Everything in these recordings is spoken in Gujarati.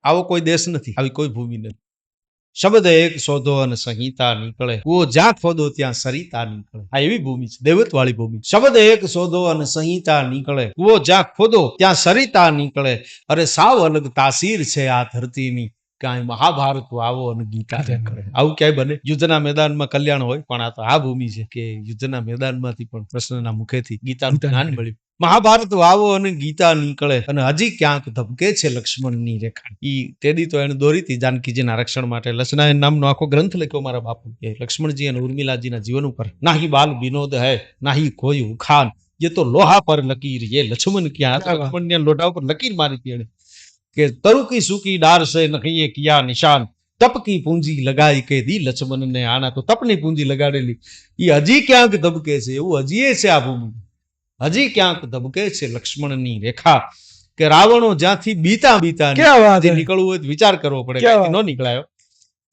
આવો કોઈ દેશ નથી, આવી કોઈ ભૂમિ નથી. શબ્દ એક શોધો અને સંહિતા નીકળે, કૂવો જ્યાં ખોદો ત્યાં સરિતા નીકળે. આ એવી ભૂમિ છે, દૈવત વાળી ભૂમિ. શબ્દ એક શોધો અને સંહિતા નીકળે, કૂવો જ્યાં ખોદો ત્યાં સરિતા નીકળે. અરે સાવ અલગ તાસીર છે આ ધરતીની, કાંઈ મહાભારત વાવો અને ગીતા નીકળે. આવું ક્યાંય બને? યુદ્ધના મેદાનમાં કલ્યાણ હોય, પણ આ તો આ ભૂમિ છે કે યુદ્ધના મેદાનમાંથી પણ કૃષ્ણના મુખેથી ગીતાનું જ્ઞાન મળ્યું. મહાભારત વાવો અને ગીતા નીકળે, અને હજી ક્યાંક ધબકે છે લક્ષ્મણની રેખા. ઈ તેદી તો એને દોરી હતી જાનકીજીના રક્ષણ માટે. લસનાયન નામનો આખો ગ્રંથ લખ્યો મારા બાપુ એ લક્ષ્મણજી અને ઉર્મિલાજીના જીવન ઉપર. નાહી બાલ વિનોદ હૈ, નાહી કોઈ ઉખાન, ये तो लोहा पर लकीर, ये लक्ष्मण क्या. લક્ષ્મણને લોઢા ઉપર લકીર મારી હતી એને કે तरु की सूखी डार से नखिए किया निशान, तप की पूंजी लगाई के दी लक्ष्मण ने आना. तो તપની પૂંજી લગાડેલી ઈ હજી ક્યાંક ધબકે છે, એવું હજી છે આ ભૂમિ. હજી ક્યાંક ધબકે છે લક્ષ્મણની રેખા, કે રાવણો જ્યાંથી બીતા બીતા નીકળવું હોય તો વિચાર કરવો પડે, ન નીકળાયો.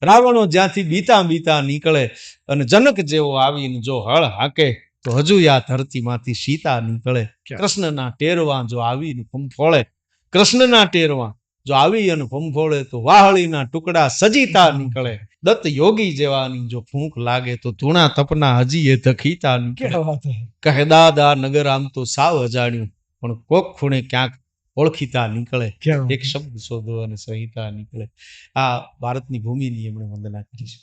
રાવણો જ્યાંથી બીતા બીતા નીકળે, અને જનક જેવો આવીને જો હળ હાકે, તો હજુ આ ધરતીમાંથી સીતા નીકળે. કૃષ્ણના ટેરવા જો આવીને ફંફોળે, કૃષ્ણના ટેરવા જો આવી અને ફંફોળે, તો વાહળીના ટુકડા સજીતા નીકળે. દત્ત યોગી જેવાની જો ફૂંક લાગે, તો ધૂણા તપના હજી એ ધખીતા નીકળે. કહે દાદા નગર આમ તો સાવ અજાણ્યું, પણ કોક ખૂણે ક્યાંક ઓળખીતા નીકળે. એક શબ્દ શોધો અને સંહિતા નીકળે. આ ભારતની ભૂમિની એમણે વંદના કરી છે.